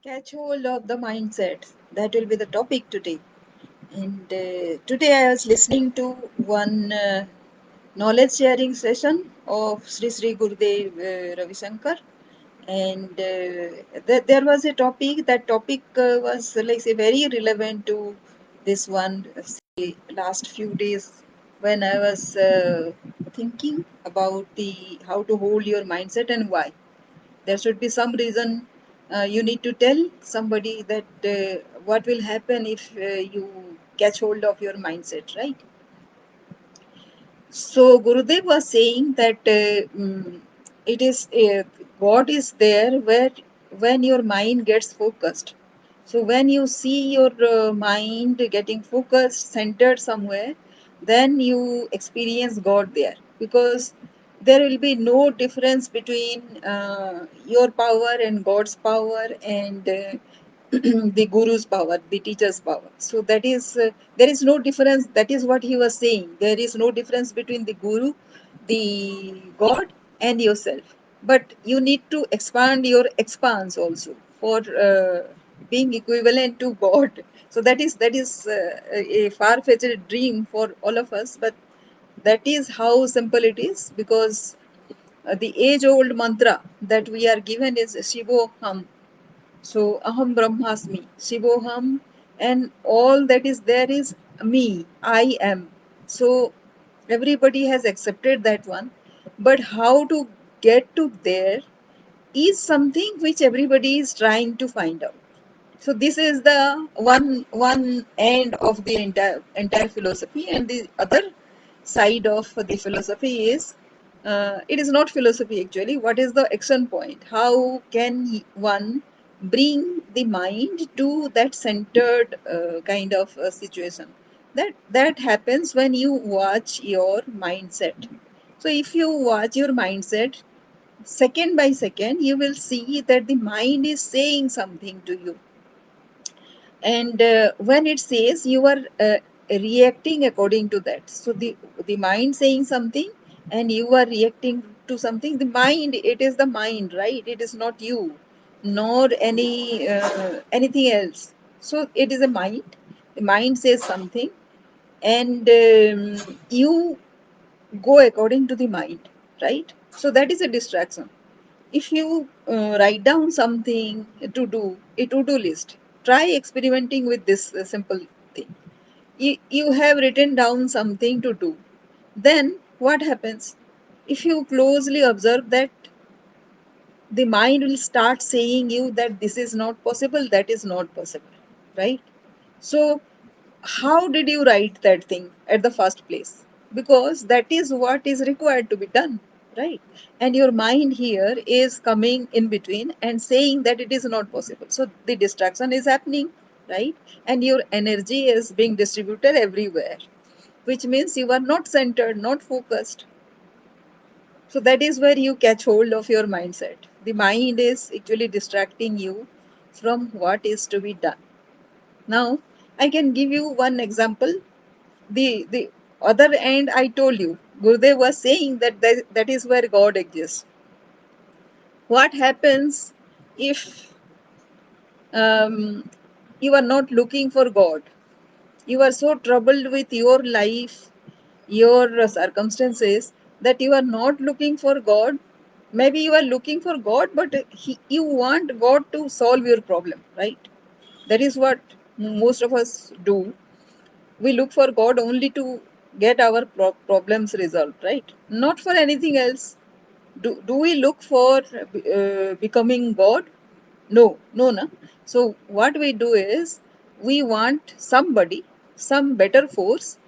Catch hold of the mindset. That will be the topic today. And today I was listening to one knowledge sharing session of Sri Sri Gurudev Ravi Shankar. And there was a topic. That topic was like say very relevant to this one. Say, last few days when I was thinking about the how to hold your mindset and why there should be some reason. You need to tell somebody that what will happen if you catch hold of your mindset, right? So Gurudev was saying that it is God is there where when your mind gets focused. So when you see your mind getting focused, centered somewhere, then you experience God there, because there will be no difference between your power and God's power, and the guru's power, the teacher's power. So that is there is no difference. That is what he was saying. There is no difference between the guru, the God, and yourself. But you need to expand your expanse also for being equivalent to God. So that is a far-fetched dream for all of us, but that is how simple it is, because the age-old mantra that we are given is Shivoham. So Aham Brahmasmi, Shivoham, and all that is there is me, I am. So everybody has accepted that one. But how to get to there is something which everybody is trying to find out. So this is the one end of the entire philosophy, and the other side of the philosophy is it is not philosophy actually. What is the action point? How can one bring the mind to that centered kind of situation? That happens when you watch your mindset. So if you watch your mindset second by second, you will see that the mind is saying something to you, and when it says, you are reacting according to that. So the mind saying something and you are reacting to something. The mind, it is the mind, right? It is not you nor anything else. So it is a mind. The mind says something, and you go according to the mind, right? So that is a distraction. If you write down something to do, a to-do list, try experimenting with this simple thing. You have written down something to do. Then what happens? If you closely observe that, the mind will start saying you that this is not possible, that is not possible, right? So how did you write that thing at the first place? Because that is what is required to be done, right? And your mind here is coming in between and saying that it is not possible. So the distraction is happening, right? And your energy is being distributed everywhere, which means you are not centered, not focused. So that is where you catch hold of your mindset. The mind is actually distracting you from what is to be done. Now, I can give you one example. The other end, I told you, Gurudev was saying that is where God exists. What happens if um, you are not looking for God? You are so troubled with your life, your circumstances, that you are not looking for God. Maybe you are looking for God, but you want God to solve your problem, right? That is what most of us do. We look for God only to get our problems resolved, right? Not for anything else. Do we look for becoming God? No, no, no. So what we do is, we want somebody, some better force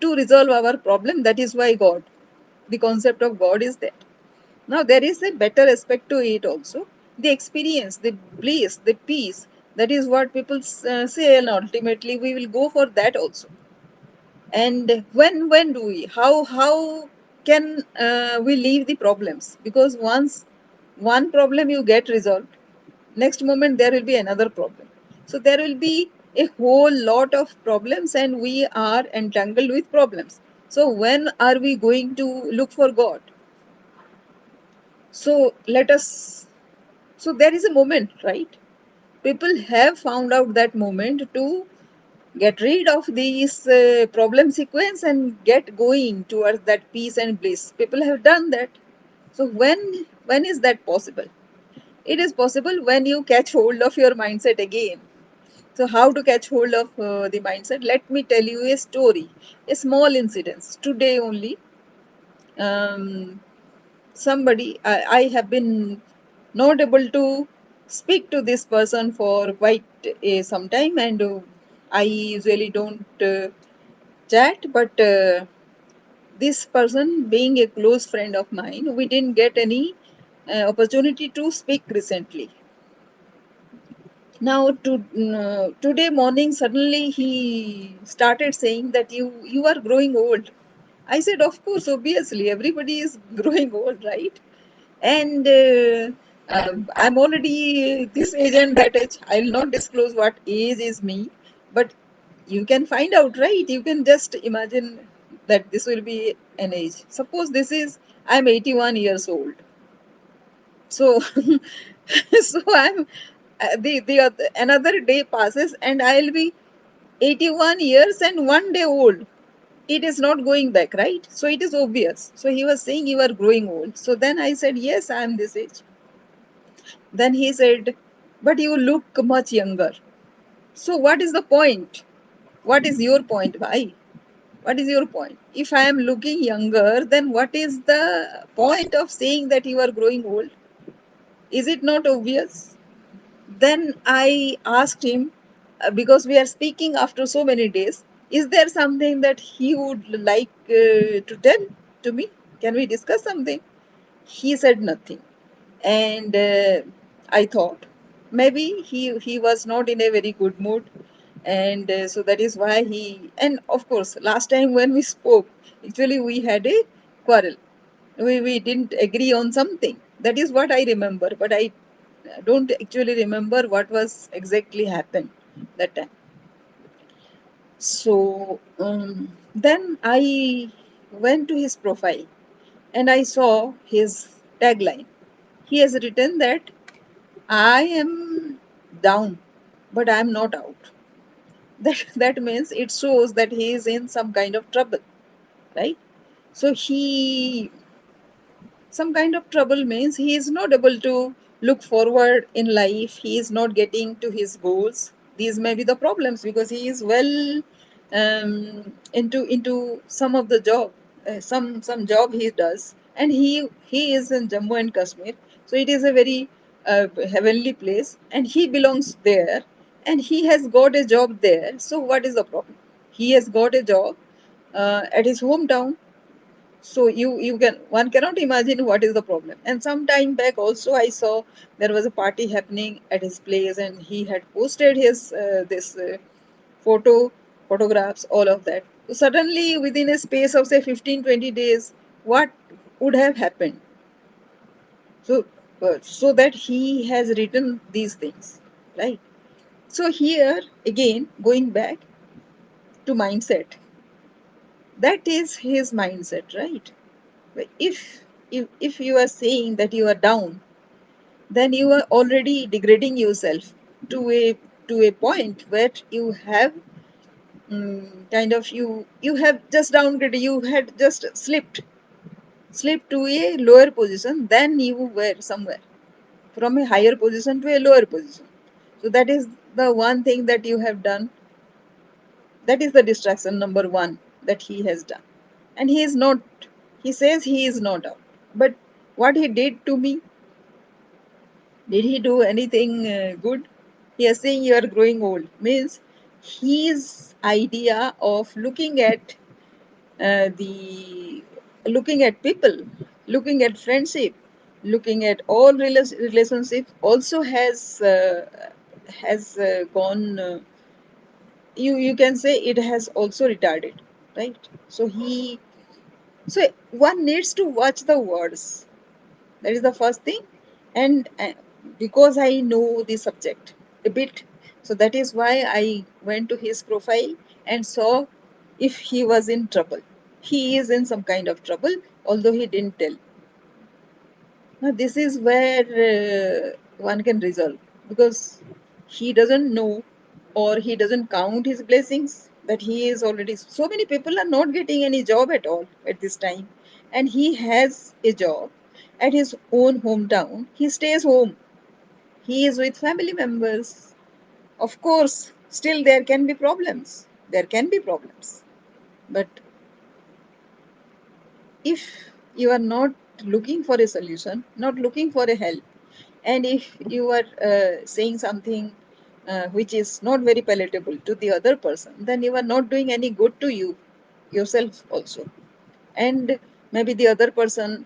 to resolve our problem. That is why God, the concept of God is there. Now there is a better aspect to it also. The experience, the bliss, the peace. That is what people say, and ultimately we will go for that also. And when do we, how can we leave the problems? Because once one problem you get resolved, next moment there will be another problem. So there will be a whole lot of problems, and we are entangled with problems. So when are we going to look for God? So let us, so there is a moment, right? People have found out that moment to get rid of these problem sequence and get going towards that peace and bliss. People have done that. So when is that possible? It is possible when you catch hold of your mindset again. So how to catch hold of the mindset? Let me tell you a story, a small incident. Today only, um, I have been not able to speak to this person for quite some time, and I usually don't chat, but this person being a close friend of mine, we didn't get any opportunity to speak recently. Now today morning suddenly he started saying that you are growing old. I said, of course, obviously everybody is growing old, right? And I'm already this age and that age. I'll not disclose what age is me, but you can find out, right? You can just imagine that this will be an age. Suppose this is I'm 81 years old. So so I'm another day passes and I'll be 81 years and 1 day old. It is not going back, right? So it is obvious. So he was saying you are growing old. So then I said, yes, I am this age. Then he said, but you look much younger. So what is the point? What is your point? Why? What is your point? If I am looking younger, then what is the point of saying that you are growing old? Is it not obvious? Then I asked him, because we are speaking after so many days, is there something that he would like to tell to me? Can we discuss something? He said nothing. And I thought maybe he was not in a very good mood. And so that is why and of course, last time when we spoke, actually we had a quarrel. We didn't agree on something. That is what I remember, but I don't actually remember what was exactly happened that time. So then I went to his profile and I saw his tagline. He has written that I am down, but I am not out. That means it shows that he is in some kind of trouble, right? So he some kind of trouble means he is not able to look forward in life. He is not getting to his goals. These may be the problems because he is well into some of the job, some job he does, and he is in Jammu and Kashmir. So it is a very heavenly place, and he belongs there, and he has got a job there. So what is the problem? He has got a job at his hometown, so you can one cannot imagine what is the problem. And some time back also I saw there was a party happening at his place, and he had posted his this photographs, all of that. So suddenly within a space of say 15-20 days, what would have happened? So that he has written these things, right? So here again, going back to mindset, that is his mindset, right? But if you are saying that you are down, then you are already degrading yourself to a point where you have kind of you have just downgraded. You had just slipped to a lower position than you were somewhere, from a higher position to a lower position. So that is the one thing that you have done. That is the distraction number one that he has done. And he is not, he says he is not out. But what he did to me, did he do anything good? He is saying you are growing old. Means his idea of the looking at people, looking at friendship, looking at all relationships also has gone. You can say it has also retarded, right? So one needs to watch the words. That is the first thing. And because I know the subject a bit, so that is why I went to his profile and saw if he was in trouble. He is in some kind of trouble, although he didn't tell. Now this is where one can resolve, because he doesn't know, or he doesn't count his blessings, that he is already, so many people are not getting any job at all at this time, and he has a job at his own hometown. He stays home, he is with family members. Of course, still there can be problems. There can be problems. But if you are not looking for a solution, not looking for a help, and if you are saying something which is not very palatable to the other person, then you are not doing any good to you yourself also. And maybe the other person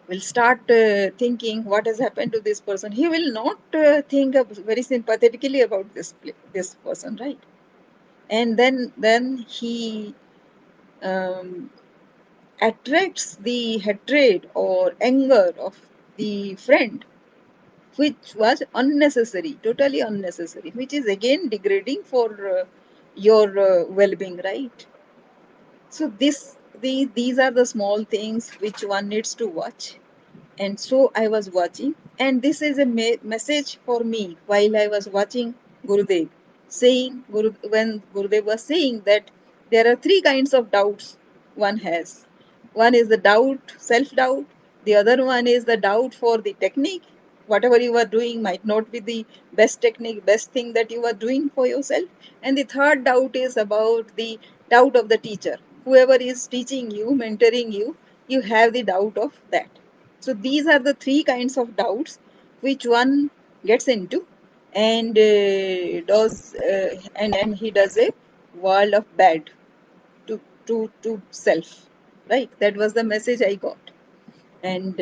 will start thinking what has happened to this person. He will not think very sympathetically about this person, right? And then he um, attracts the hatred or anger of the friend, which was unnecessary, totally unnecessary, which is again degrading for your well-being, right? So these are the small things which one needs to watch. And so I was watching, and this is a message for me while I was watching Gurudev saying, when Gurudev was saying that there are three kinds of doubts one has. One is the doubt, self doubt. The other one is the doubt for the technique. Whatever you are doing might not be the best technique, best thing that you are doing for yourself. And the third doubt is about the doubt of the teacher. Whoever is teaching you, mentoring you, you have the doubt of that. So these are the three kinds of doubts which one gets into, and and he does a world of bad to self, right? That was the message I got. And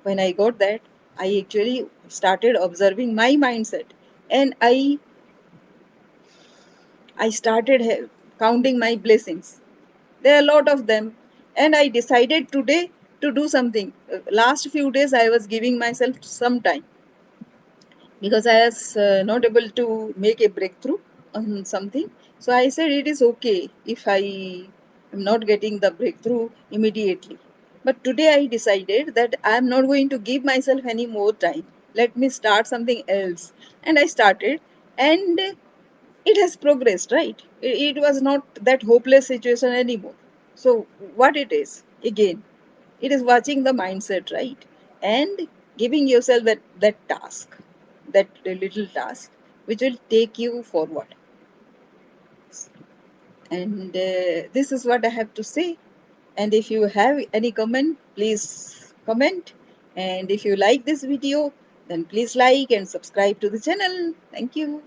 when I got that, I actually started observing my mindset, and I started counting my blessings. There are a lot of them, and I decided today to do something. Last few days I was giving myself some time because I was not able to make a breakthrough on something. So I said it is okay if I am not getting the breakthrough immediately. But today I decided that I am not going to give myself any more time. Let me start something else. And I started, and it has progressed, right? It was not that hopeless situation anymore. So, what it is, again, it is watching the mindset, right? And giving yourself that task, that little task, which will take you forward. And this is what I have to say. And if you have any comment, please comment. And if you like this video, then please like and subscribe to the channel. Thank you.